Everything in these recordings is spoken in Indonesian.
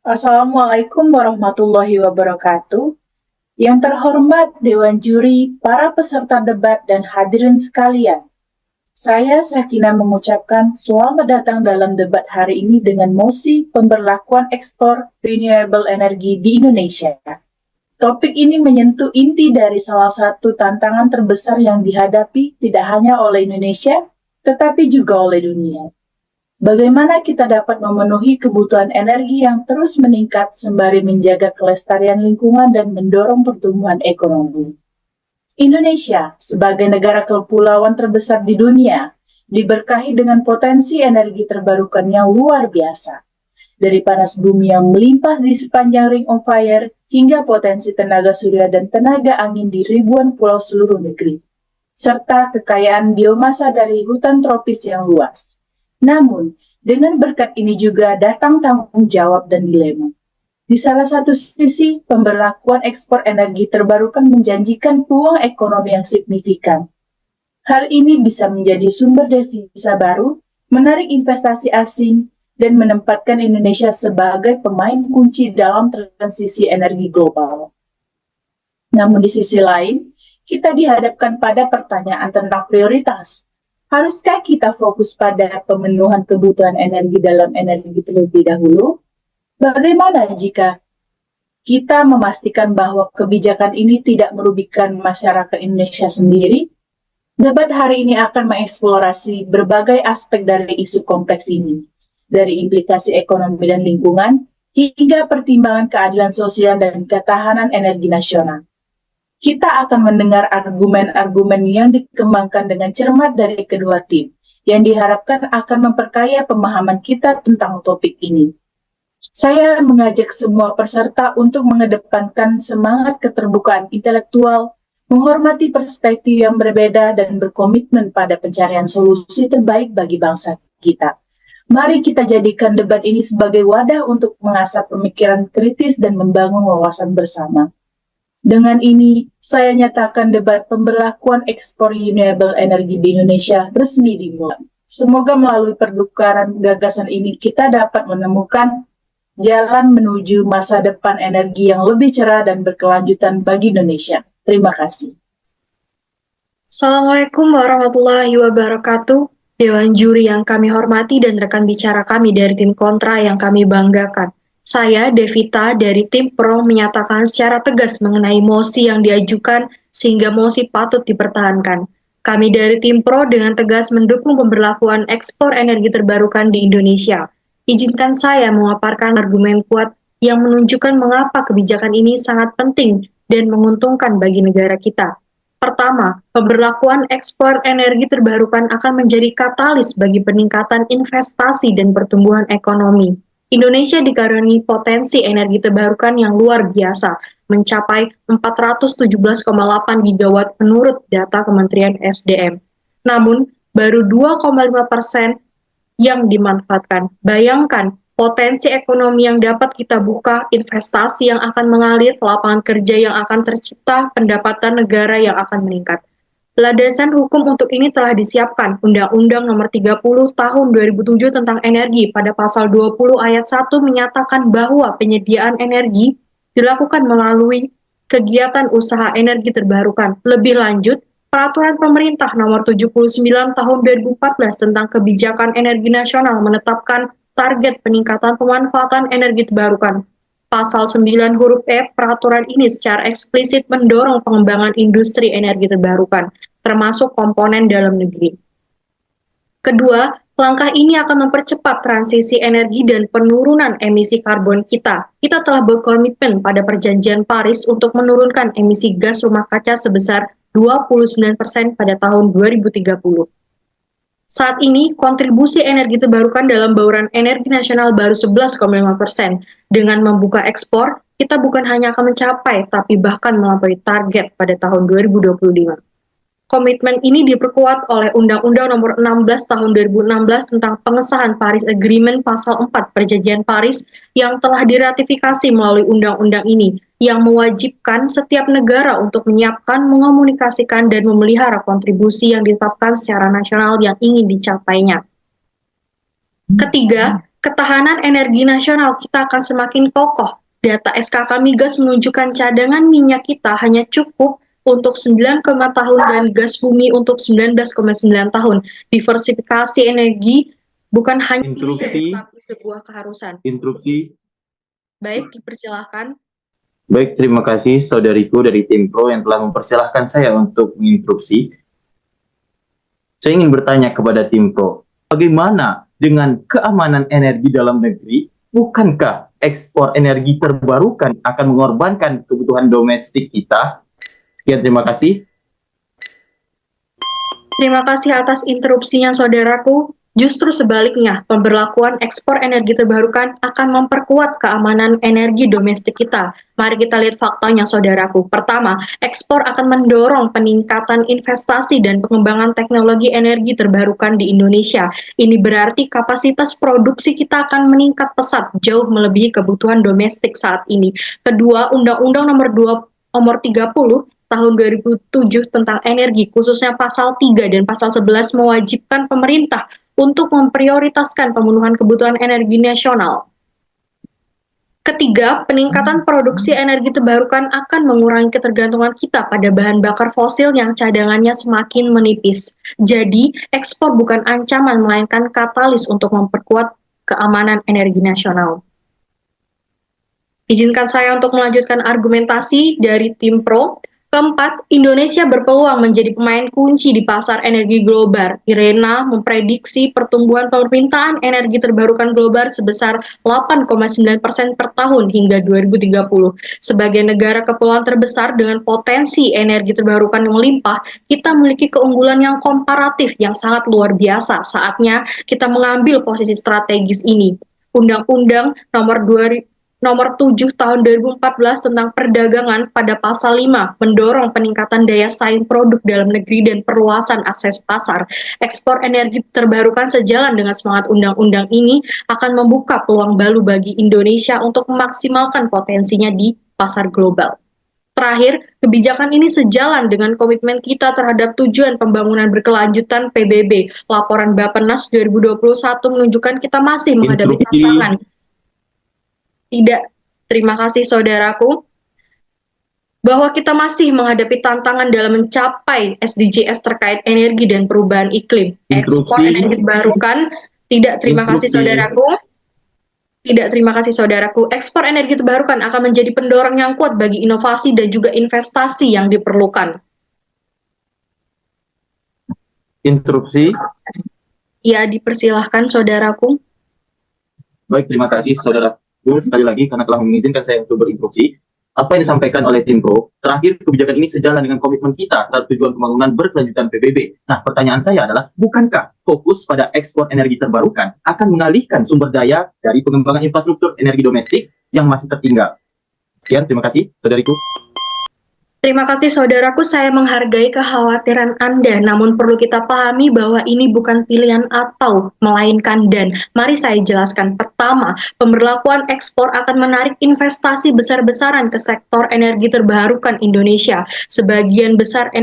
Assalamualaikum warahmatullahi wabarakatuh. Yang terhormat Dewan Juri, para peserta debat, dan hadirin sekalian. Saya Sakina mengucapkan selamat datang dalam debat hari ini dengan mosi pemberlakuan ekspor renewable energy di Indonesia. Topik ini menyentuh inti dari salah satu tantangan terbesar yang dihadapi tidak hanya oleh Indonesia, tetapi juga oleh dunia. Bagaimana kita dapat memenuhi kebutuhan energi yang terus meningkat sembari menjaga kelestarian lingkungan dan mendorong pertumbuhan ekonomi? Indonesia, sebagai negara kepulauan terbesar di dunia, diberkahi dengan potensi energi terbarukan yang luar biasa. Dari panas bumi yang melimpah di sepanjang Ring of Fire hingga potensi tenaga surya dan tenaga angin di ribuan pulau seluruh negeri, serta kekayaan biomasa dari hutan tropis yang luas. Namun, dengan berkat ini juga datang tanggung jawab dan dilema. Di salah satu sisi, pemberlakuan ekspor energi terbarukan menjanjikan peluang ekonomi yang signifikan. Hal ini bisa menjadi sumber devisa baru, menarik investasi asing, dan menempatkan Indonesia sebagai pemain kunci dalam transisi energi global. Namun di sisi lain, kita dihadapkan pada pertanyaan tentang prioritas. Haruskah kita fokus pada pemenuhan kebutuhan energi dalam energi terlebih dahulu? Bagaimana jika kita memastikan bahwa kebijakan ini tidak merugikan masyarakat Indonesia sendiri? Debat hari ini akan mengeksplorasi berbagai aspek dari isu kompleks ini, dari implikasi ekonomi dan lingkungan, hingga pertimbangan keadilan sosial dan ketahanan energi nasional. Kita akan mendengar argumen-argumen yang dikembangkan dengan cermat dari kedua tim, yang diharapkan akan memperkaya pemahaman kita tentang topik ini. Saya mengajak semua peserta untuk mengedepankan semangat keterbukaan intelektual, menghormati perspektif yang berbeda, dan berkomitmen pada pencarian solusi terbaik bagi bangsa kita. Mari kita jadikan debat ini sebagai wadah untuk mengasah pemikiran kritis dan membangun wawasan bersama. Dengan ini, saya nyatakan debat pemberlakuan ekspor renewable energi di Indonesia resmi dimulai. Semoga melalui pertukaran gagasan ini kita dapat menemukan jalan menuju masa depan energi yang lebih cerah dan berkelanjutan bagi Indonesia. Terima kasih. Assalamualaikum warahmatullahi wabarakatuh. Dewan juri yang kami hormati dan rekan bicara kami dari tim kontra yang kami banggakan. Saya, Devita, dari tim pro menyatakan secara tegas mengenai mosi yang diajukan sehingga mosi patut dipertahankan. Kami dari tim pro dengan tegas mendukung pemberlakuan ekspor energi terbarukan di Indonesia. Izinkan saya memaparkan argumen kuat yang menunjukkan mengapa kebijakan ini sangat penting dan menguntungkan bagi negara kita. Pertama, pemberlakuan ekspor energi terbarukan akan menjadi katalis bagi peningkatan investasi dan pertumbuhan ekonomi. Indonesia dikaruniai potensi energi terbarukan yang luar biasa, mencapai 417,8 gigawatt menurut data Kementerian SDM. Namun, baru 2,5% yang dimanfaatkan. Bayangkan, potensi ekonomi yang dapat kita buka, investasi yang akan mengalir, lapangan kerja yang akan tercipta, pendapatan negara yang akan meningkat. Landasan hukum untuk ini telah disiapkan Undang-Undang Nomor 30 Tahun 2007 tentang Energi pada pasal 20 ayat 1 menyatakan bahwa penyediaan energi dilakukan melalui kegiatan usaha energi terbarukan. Lebih lanjut, Peraturan Pemerintah Nomor 79 Tahun 2014 tentang Kebijakan Energi Nasional menetapkan target peningkatan pemanfaatan energi terbarukan. Pasal 9 huruf E peraturan ini secara eksplisit mendorong pengembangan industri energi terbarukan, termasuk komponen dalam negeri. Kedua, langkah ini akan mempercepat transisi energi dan penurunan emisi karbon kita. Kita telah berkomitmen pada Perjanjian Paris untuk menurunkan emisi gas rumah kaca sebesar 29% pada tahun 2030. Saat ini, kontribusi energi terbarukan dalam bauran energi nasional baru 11,5%. Dengan membuka ekspor, kita bukan hanya akan mencapai, tapi bahkan melampaui target pada tahun 2025. Komitmen ini diperkuat oleh Undang-Undang Nomor 16 Tahun 2016 tentang pengesahan Paris Agreement Pasal 4 Perjanjian Paris yang telah diratifikasi melalui undang-undang ini, yang mewajibkan setiap negara untuk menyiapkan, mengomunikasikan, dan memelihara kontribusi yang ditetapkan secara nasional yang ingin dicapainya. Ketiga, Ketahanan energi nasional kita akan semakin kokoh. Data SKK Migas menunjukkan cadangan minyak kita hanya cukup untuk 9, tahun dan gas bumi untuk 19,9 tahun. Diversifikasi energi bukan hanya pilihan, tapi sebuah keharusan. Interupsi. Baik, dipersilahkan. Baik, terima kasih saudariku dari tim Pro yang telah mempersilahkan saya untuk menginterupsi. Saya ingin bertanya kepada tim Pro, bagaimana dengan keamanan energi dalam negeri? Bukankah ekspor energi terbarukan akan mengorbankan kebutuhan domestik kita? Sekian, terima kasih. Terima kasih atas interupsinya saudaraku. Justru sebaliknya, pemberlakuan ekspor energi terbarukan akan memperkuat keamanan energi domestik kita. Mari kita lihat faktanya saudaraku. Pertama, ekspor akan mendorong peningkatan investasi dan pengembangan teknologi energi terbarukan di Indonesia. Ini berarti kapasitas produksi kita akan meningkat pesat, jauh melebihi kebutuhan domestik saat ini. Kedua, Undang-Undang nomor 30 tahun 2007 tentang energi, khususnya pasal 3 dan pasal 11 mewajibkan pemerintah untuk memprioritaskan pemenuhan kebutuhan energi nasional. Ketiga, peningkatan produksi energi terbarukan akan mengurangi ketergantungan kita pada bahan bakar fosil yang cadangannya semakin menipis. Jadi, ekspor bukan ancaman, melainkan katalis untuk memperkuat keamanan energi nasional. Izinkan saya untuk melanjutkan argumentasi dari tim Pro. Keempat, Indonesia berpeluang menjadi pemain kunci di pasar energi global. IRENA memprediksi pertumbuhan permintaan energi terbarukan global sebesar 8,9% per tahun hingga 2030. Sebagai negara kepulauan terbesar dengan potensi energi terbarukan yang melimpah, kita memiliki keunggulan yang komparatif yang sangat luar biasa. Saatnya kita mengambil posisi strategis ini. Undang-Undang nomor 7 tahun 2014 tentang perdagangan pada pasal 5 mendorong peningkatan daya saing produk dalam negeri dan perluasan akses pasar. Ekspor energi terbarukan sejalan dengan semangat undang-undang ini akan membuka peluang baru bagi Indonesia untuk memaksimalkan potensinya di pasar global. Terakhir, kebijakan ini sejalan dengan komitmen kita terhadap tujuan pembangunan berkelanjutan PBB. Laporan Bappenas 2021 menunjukkan kita masih menghadapi tantangan. Tidak, terima kasih saudaraku, bahwa kita masih menghadapi tantangan dalam mencapai SDGs terkait energi dan perubahan iklim. Ekspor energi terbarukan, tidak, terima kasih saudaraku. Tidak, terima kasih saudaraku. Ekspor energi terbarukan akan menjadi pendorong yang kuat bagi inovasi dan juga investasi yang diperlukan. Interupsi. Ya, dipersilahkan saudaraku. Baik, terima kasih saudara. Sekali lagi karena telah mengizinkan saya untuk berinterupsi. Apa yang disampaikan oleh tim Pro, terakhir kebijakan ini sejalan dengan komitmen kita terhadap tujuan pembangunan berkelanjutan PBB. Nah, pertanyaan saya adalah, bukankah fokus pada ekspor energi terbarukan akan mengalihkan sumber daya dari pengembangan infrastruktur energi domestik yang masih tertinggal? Sekian, terima kasih, saudariku. Terima kasih saudaraku, saya menghargai kekhawatiran Anda, namun perlu kita pahami bahwa ini bukan pilihan atau, melainkan dan. Mari saya jelaskan. Pertama, pemberlakuan ekspor akan menarik investasi besar-besaran ke sektor energi terbarukan Indonesia. Sebagian besar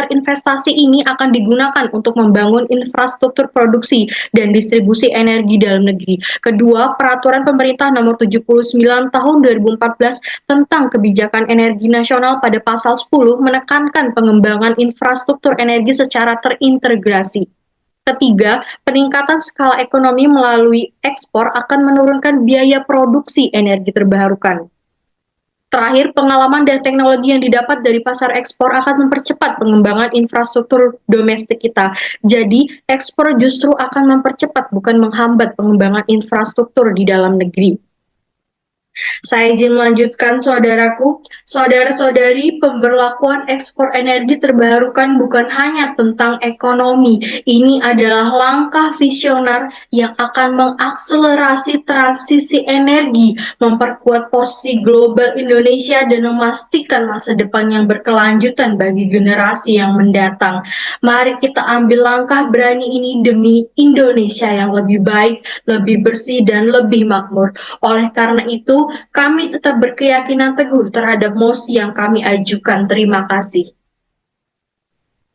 investasi ini akan digunakan untuk membangun infrastruktur produksi dan distribusi energi dalam negeri. Kedua, peraturan pemerintah nomor 79 tahun 2014 tentang kebijakan energi nasional pada pasal 10 menekankan pengembangan infrastruktur energi secara terintegrasi. Ketiga, peningkatan skala ekonomi melalui ekspor akan menurunkan biaya produksi energi terbarukan. Terakhir, pengalaman dan teknologi yang didapat dari pasar ekspor akan mempercepat pengembangan infrastruktur domestik kita. Jadi, ekspor justru akan mempercepat, bukan menghambat pengembangan infrastruktur di dalam negeri. Saya izin melanjutkan saudaraku, saudara-saudari, pemberlakuan ekspor energi terbarukan bukan hanya tentang ekonomi. Ini adalah langkah visioner yang akan mengakselerasi transisi energi, memperkuat posisi global Indonesia dan memastikan masa depan yang berkelanjutan bagi generasi yang mendatang. Mari kita ambil langkah berani ini demi Indonesia yang lebih baik, lebih bersih, dan lebih makmur. Oleh karena itu, kami tetap berkeyakinan teguh terhadap mosi yang kami ajukan. Terima kasih.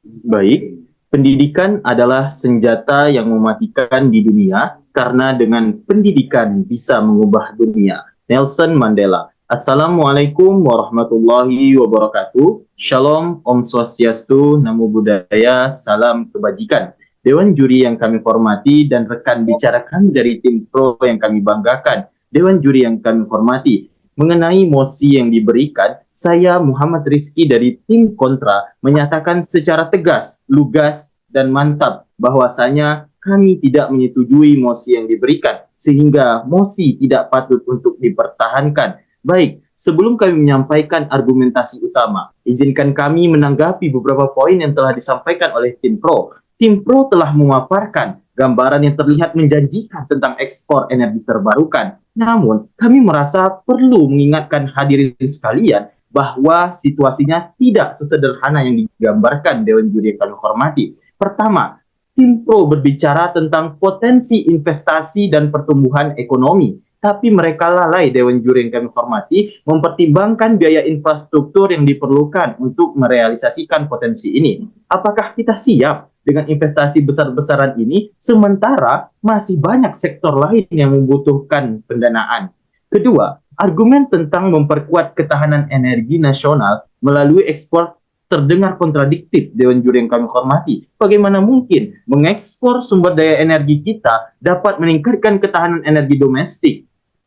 Baik, Pendidikan adalah senjata yang mematikan di dunia karena dengan pendidikan bisa mengubah dunia. Nelson Mandela. Assalamualaikum warahmatullahi wabarakatuh. Shalom, Om Swastiastu, Namo Buddhaya, salam kebajikan. Dewan juri yang kami hormati dan rekan bicara kami dari tim pro yang kami banggakan. Dewan juri yang kami hormati, mengenai mosi yang diberikan, saya Muhammad Rizky dari tim kontra menyatakan secara tegas, lugas, dan mantap bahwasanya kami tidak menyetujui mosi yang diberikan, sehingga mosi tidak patut untuk dipertahankan. Baik, sebelum kami menyampaikan argumentasi utama, izinkan kami menanggapi beberapa poin yang telah disampaikan oleh tim pro. Tim pro telah memaparkan gambaran yang terlihat menjanjikan tentang ekspor energi terbarukan. Namun, kami merasa perlu mengingatkan hadirin sekalian bahwa situasinya tidak sesederhana yang digambarkan Dewan Juri yang kami hormati. Pertama, tim pro berbicara tentang potensi investasi dan pertumbuhan ekonomi, tapi mereka lalai, Dewan Juri yang kami hormati, mempertimbangkan biaya infrastruktur yang diperlukan untuk merealisasikan potensi ini. Apakah kita siap dengan investasi besar-besaran ini, sementara masih banyak sektor lain yang membutuhkan pendanaan? Kedua, argumen tentang memperkuat ketahanan energi nasional melalui ekspor terdengar kontradiktif, Dewan Juri yang kami hormati. Bagaimana mungkin mengekspor sumber daya energi kita dapat meningkatkan ketahanan energi domestik?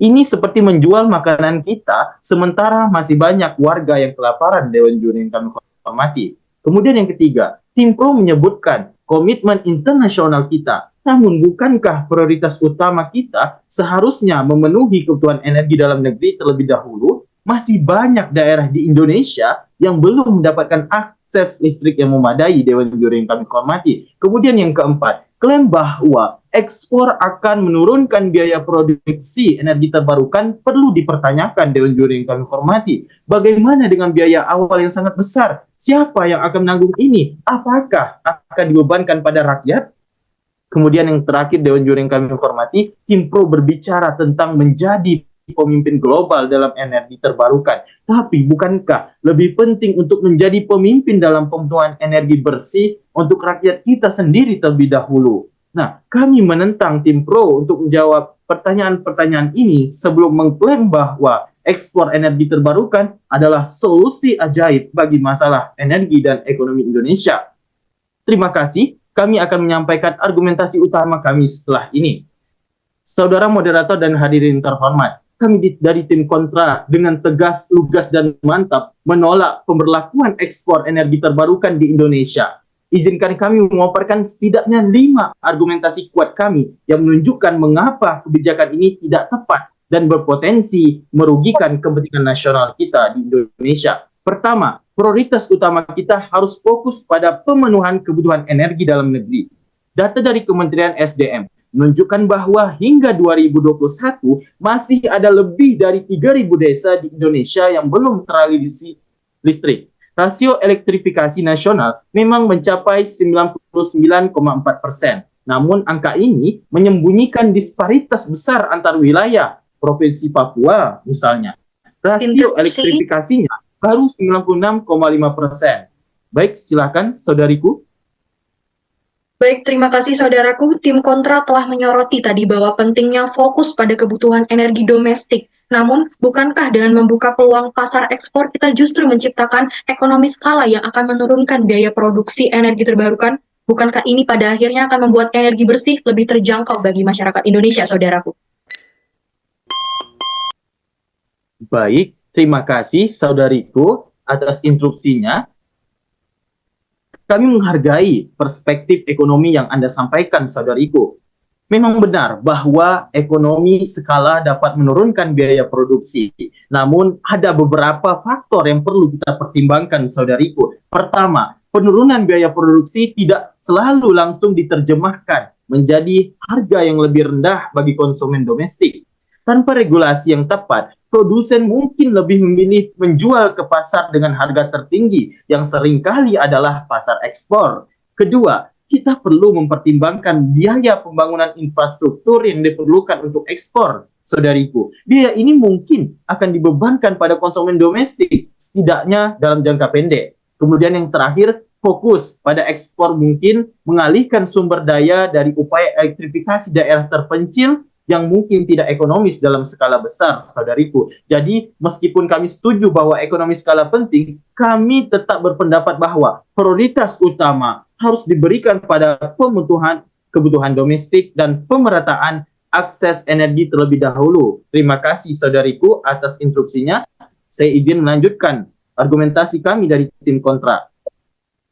Ini seperti menjual makanan kita, sementara masih banyak warga yang kelaparan, Dewan Juri yang kami hormati. Kemudian yang ketiga, tim pro menyebutkan komitmen internasional kita. Namun bukankah prioritas utama kita seharusnya memenuhi kebutuhan energi dalam negeri terlebih dahulu? Masih banyak daerah di Indonesia yang belum mendapatkan akses listrik yang memadai, Dewan Juri yang kami hormati. Kemudian yang keempat, klaim bahwa ekspor akan menurunkan biaya produksi energi terbarukan perlu dipertanyakan, Dewan Juri yang kami hormati. Bagaimana dengan biaya awal yang sangat besar? Siapa yang akan menanggung ini? Apakah akan dibebankan pada rakyat? Kemudian yang terakhir, Dewan Juri yang kami hormati, tim pro berbicara tentang menjadi pemimpin global dalam energi terbarukan. Tapi bukankah lebih penting untuk menjadi pemimpin dalam pemenuhan energi bersih untuk rakyat kita sendiri terlebih dahulu? Nah, kami menentang tim pro untuk menjawab pertanyaan-pertanyaan ini sebelum mengklaim bahwa ekspor energi terbarukan adalah solusi ajaib bagi masalah energi dan ekonomi Indonesia. Terima kasih, kami akan menyampaikan argumentasi utama kami setelah ini. Saudara moderator dan hadirin terhormat, kami dari tim kontra dengan tegas, lugas, dan mantap menolak pemberlakuan ekspor energi terbarukan di Indonesia. Izinkan kami memaparkan setidaknya 5 argumentasi kuat kami yang menunjukkan mengapa kebijakan ini tidak tepat dan berpotensi merugikan kepentingan nasional kita di Indonesia. Pertama, prioritas utama kita harus fokus pada pemenuhan kebutuhan energi dalam negeri. Data dari Kementerian SDM menunjukkan bahwa hingga 2021 masih ada lebih dari 3.000 desa di Indonesia yang belum teraliri listrik. Rasio elektrifikasi nasional memang mencapai 99,4%. Namun angka ini menyembunyikan disparitas besar antar wilayah. Provinsi Papua misalnya, rasio elektrifikasinya baru 96,5%. Baik, silakan saudariku. Baik, terima kasih saudaraku. Tim kontra telah menyoroti tadi bahwa pentingnya fokus pada kebutuhan energi domestik. Namun, bukankah dengan membuka peluang pasar ekspor, kita justru menciptakan ekonomi skala yang akan menurunkan biaya produksi energi terbarukan? Bukankah ini pada akhirnya akan membuat energi bersih lebih terjangkau bagi masyarakat Indonesia, saudaraku? Baik, terima kasih saudariku atas instruksinya. Kami menghargai perspektif ekonomi yang Anda sampaikan, saudariku. Memang benar bahwa ekonomi skala dapat menurunkan biaya produksi. Namun, ada beberapa faktor yang perlu kita pertimbangkan, saudariku. Pertama, penurunan biaya produksi tidak selalu langsung diterjemahkan menjadi harga yang lebih rendah bagi konsumen domestik. Tanpa regulasi yang tepat, produsen mungkin lebih memilih menjual ke pasar dengan harga tertinggi yang seringkali adalah pasar ekspor. Kedua, kita perlu mempertimbangkan biaya pembangunan infrastruktur yang diperlukan untuk ekspor, saudariku. Biaya ini mungkin akan dibebankan pada konsumen domestik, setidaknya dalam jangka pendek. Kemudian yang terakhir, fokus pada ekspor mungkin mengalihkan sumber daya dari upaya elektrifikasi daerah terpencil yang mungkin tidak ekonomis dalam skala besar, saudariku. Jadi, meskipun kami setuju bahwa ekonomi skala penting, kami tetap berpendapat bahwa prioritas utama harus diberikan pada pemenuhan kebutuhan domestik dan pemerataan akses energi terlebih dahulu. Terima kasih, saudariku, atas instruksinya. Saya izin melanjutkan argumentasi kami dari tim kontra.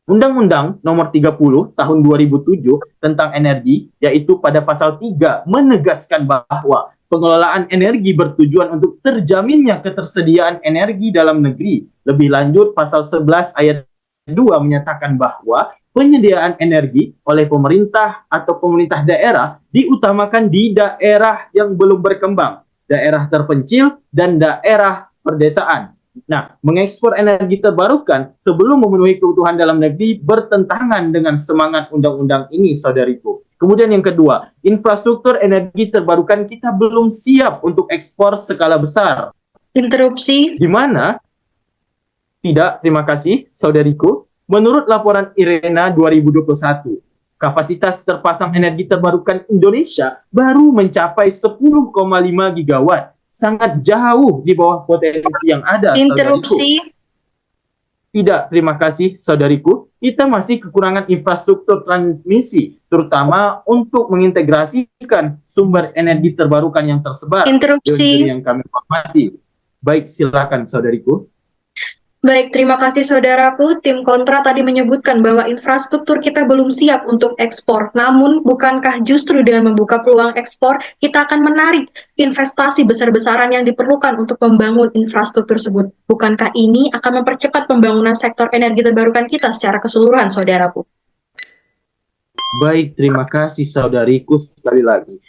Undang-Undang Nomor 30 Tahun 2007 tentang energi, yaitu pada pasal 3, menegaskan bahwa pengelolaan energi bertujuan untuk terjaminnya ketersediaan energi dalam negeri. Lebih lanjut, pasal 11 ayat 2 menyatakan bahwa penyediaan energi oleh pemerintah atau pemerintah daerah diutamakan di daerah yang belum berkembang, daerah terpencil, dan daerah perdesaan. Nah, mengekspor energi terbarukan sebelum memenuhi kebutuhan dalam negeri bertentangan dengan semangat undang-undang ini, saudariku. Kemudian yang kedua, infrastruktur energi terbarukan kita belum siap untuk ekspor skala besar. Interupsi. Di mana? Tidak, terima kasih, saudariku. Menurut laporan IRENA 2021, kapasitas terpasang energi terbarukan Indonesia baru mencapai 10,5 gigawatt. Sangat jauh di bawah potensi yang ada. Interupsi. Saudariku. Tidak, terima kasih, saudariku. Kita masih kekurangan infrastruktur transmisi, terutama untuk mengintegrasikan sumber energi terbarukan yang tersebar. Interupsi. Yang kami hormati. Baik, silakan, saudariku. Baik, terima kasih saudaraku. Tim kontra tadi menyebutkan bahwa infrastruktur kita belum siap untuk ekspor. Namun, bukankah justru dengan membuka peluang ekspor, kita akan menarik investasi besar-besaran yang diperlukan untuk membangun infrastruktur tersebut? Bukankah ini akan mempercepat pembangunan sektor energi terbarukan kita secara keseluruhan, saudaraku? Baik, terima kasih saudariku sekali lagi.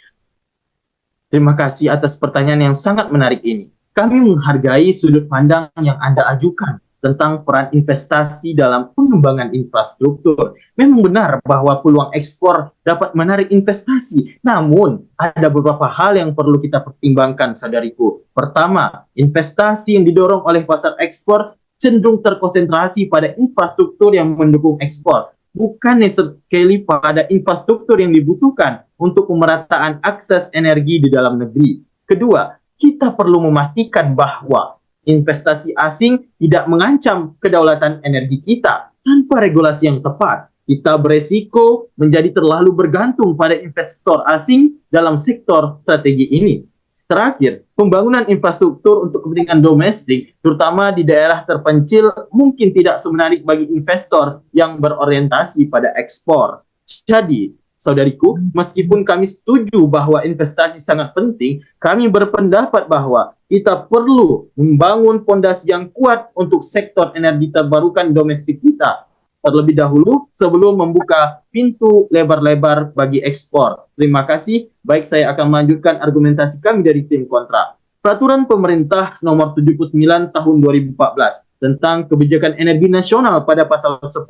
Terima kasih atas pertanyaan yang sangat menarik ini. Kami menghargai sudut pandang yang Anda ajukan tentang peran investasi dalam pengembangan infrastruktur. Memang benar bahwa peluang ekspor dapat menarik investasi. Namun, ada beberapa hal yang perlu kita pertimbangkan, saudariku. Pertama, investasi yang didorong oleh pasar ekspor cenderung terkonsentrasi pada infrastruktur yang mendukung ekspor, bukan sekali pada infrastruktur yang dibutuhkan untuk pemerataan akses energi di dalam negeri. Kedua, kita perlu memastikan bahwa investasi asing tidak mengancam kedaulatan energi kita. Tanpa regulasi yang tepat, kita beresiko menjadi terlalu bergantung pada investor asing dalam sektor strategi ini. Terakhir, pembangunan infrastruktur untuk kepentingan domestik, terutama di daerah terpencil, mungkin tidak semenarik bagi investor yang berorientasi pada ekspor. Jadi, saudariku, meskipun kami setuju bahwa investasi sangat penting, kami berpendapat bahwa kita perlu membangun fondasi yang kuat untuk sektor energi terbarukan domestik kita terlebih dahulu sebelum membuka pintu lebar-lebar bagi ekspor. Terima kasih. Baik, saya akan melanjutkan argumentasi kami dari tim kontra. Peraturan Pemerintah Nomor 79 Tahun 2014 tentang Kebijakan Energi Nasional pada pasal 10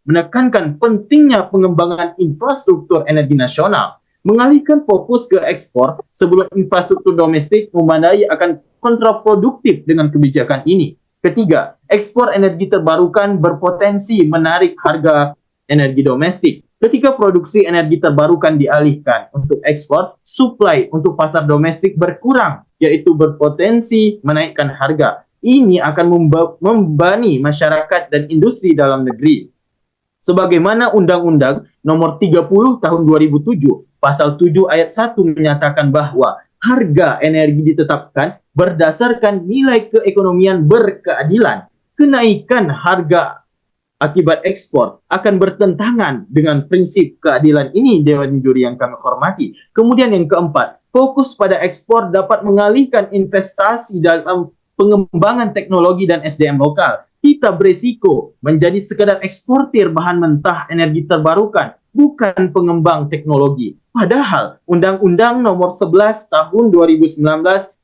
menekankan pentingnya pengembangan infrastruktur energi nasional. Mengalihkan fokus ke ekspor sebelum infrastruktur domestik memadai akan kontraproduktif dengan kebijakan ini. Ketiga, ekspor energi terbarukan berpotensi menarik harga energi domestik. Ketika produksi energi terbarukan dialihkan untuk ekspor, suplai untuk pasar domestik berkurang, yaitu berpotensi menaikkan harga. Ini akan membebani masyarakat dan industri dalam negeri. Sebagaimana Undang-Undang Nomor 30 Tahun 2007, Pasal 7 Ayat 1 menyatakan bahwa harga energi ditetapkan berdasarkan nilai keekonomian berkeadilan. Kenaikan harga akibat ekspor akan bertentangan dengan prinsip keadilan ini, Dewan Juri yang kami hormati. Kemudian yang keempat, fokus pada ekspor dapat mengalihkan investasi dalam pengembangan teknologi dan SDM lokal. Kita berisiko menjadi sekadar eksportir bahan mentah energi terbarukan, bukan pengembang teknologi. Padahal Undang-Undang Nomor 11 Tahun 2019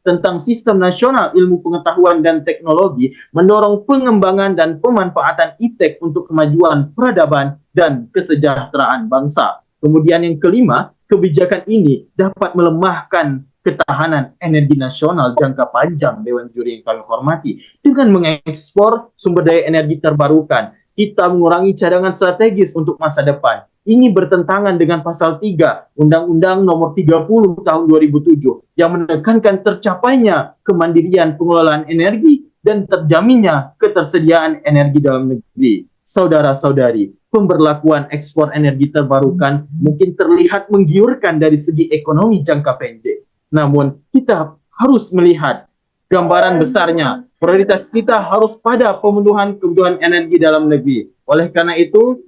tentang Sistem Nasional Ilmu Pengetahuan dan Teknologi mendorong pengembangan dan pemanfaatan iptek untuk kemajuan peradaban dan kesejahteraan bangsa. Kemudian yang kelima, kebijakan ini dapat melemahkan ketahanan energi nasional jangka panjang, Dewan Juri yang kami hormati, dengan mengekspor sumber daya energi terbarukan. kita mengurangi cadangan strategis untuk masa depan. Ini bertentangan dengan pasal 3 Undang-Undang Nomor 30 Tahun 2007 yang menekankan tercapainya kemandirian pengelolaan energi dan terjaminnya ketersediaan energi dalam negeri. Saudara-saudari, pemberlakuan ekspor energi terbarukan mungkin terlihat menggiurkan dari segi ekonomi jangka pendek. Namun, kita harus melihat gambaran besarnya. Prioritas kita harus pada pemenuhan kebutuhan energi dalam negeri. Oleh karena itu,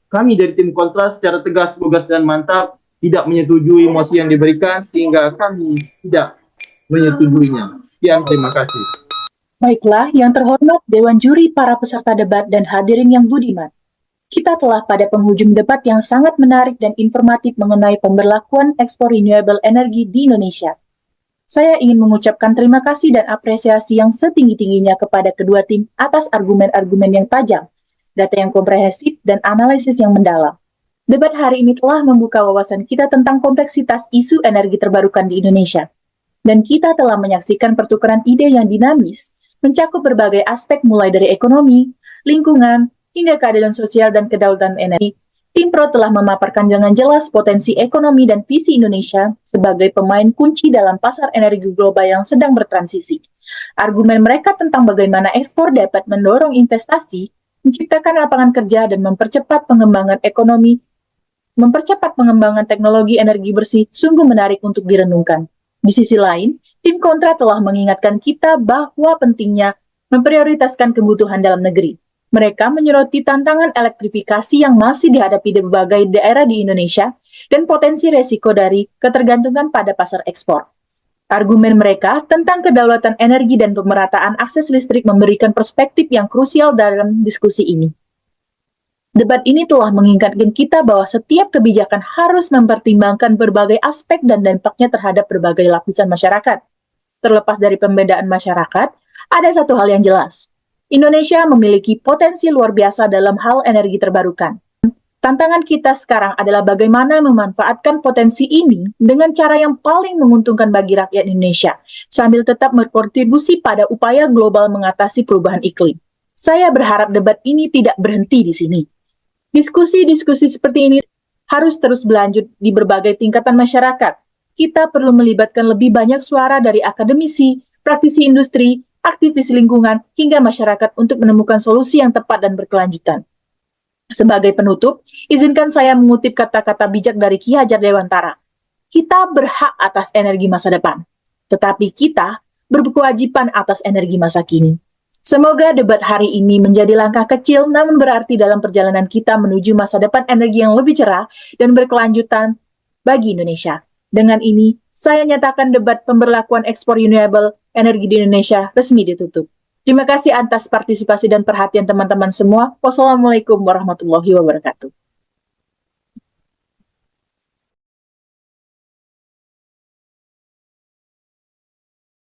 kami dari tim kontra secara tegas, lugas, dan mantap tidak menyetujui mosi yang diberikan sehingga kami tidak menyetujuinya. Sekian, terima kasih. Baiklah, yang terhormat Dewan Juri, para peserta debat, dan hadirin yang budiman. Kita telah pada penghujung debat yang sangat menarik dan informatif mengenai pemberlakuan ekspor renewable energy di Indonesia. Saya ingin mengucapkan terima kasih dan apresiasi yang setinggi-tingginya kepada kedua tim atas argumen-argumen yang tajam, data yang komprehensif, dan analisis yang mendalam. Debat hari ini telah membuka wawasan kita tentang kompleksitas isu energi terbarukan di Indonesia. Dan kita telah menyaksikan pertukaran ide yang dinamis, mencakup berbagai aspek mulai dari ekonomi, lingkungan, hingga keadilan sosial dan kedaulatan energi. Tim Pro telah memaparkan dengan jelas potensi ekonomi dan visi Indonesia sebagai pemain kunci dalam pasar energi global yang sedang bertransisi. Argumen mereka tentang bagaimana ekspor dapat mendorong investasi, menciptakan lapangan kerja, dan mempercepat pengembangan teknologi energi bersih sungguh menarik untuk direnungkan. Di sisi lain, tim kontra telah mengingatkan kita bahwa pentingnya memprioritaskan kebutuhan dalam negeri. Mereka menyoroti tantangan elektrifikasi yang masih dihadapi di berbagai daerah di Indonesia dan potensi resiko dari ketergantungan pada pasar ekspor. Argumen mereka tentang kedaulatan energi dan pemerataan akses listrik memberikan perspektif yang krusial dalam diskusi ini. Debat ini telah mengingatkan kita bahwa setiap kebijakan harus mempertimbangkan berbagai aspek dan dampaknya terhadap berbagai lapisan masyarakat. Terlepas dari pembedaan masyarakat, ada satu hal yang jelas. Indonesia memiliki potensi luar biasa dalam hal energi terbarukan. Tantangan kita sekarang adalah bagaimana memanfaatkan potensi ini dengan cara yang paling menguntungkan bagi rakyat Indonesia, sambil tetap berkontribusi pada upaya global mengatasi perubahan iklim. Saya berharap debat ini tidak berhenti di sini. Diskusi-diskusi seperti ini harus terus berlanjut di berbagai tingkatan masyarakat. Kita perlu melibatkan lebih banyak suara dari akademisi, praktisi industri, aktivis lingkungan, hingga masyarakat untuk menemukan solusi yang tepat dan berkelanjutan. Sebagai penutup, izinkan saya mengutip kata-kata bijak dari Ki Hajar Dewantara. Kita berhak atas energi masa depan, tetapi kita berkewajiban atas energi masa kini. Semoga debat hari ini menjadi langkah kecil namun berarti dalam perjalanan kita menuju masa depan energi yang lebih cerah dan berkelanjutan bagi Indonesia. Dengan ini, saya nyatakan debat pemberlakuan ekspor renewable energi di Indonesia resmi ditutup. Terima kasih atas partisipasi dan perhatian teman-teman semua. Wassalamualaikum warahmatullahi wabarakatuh.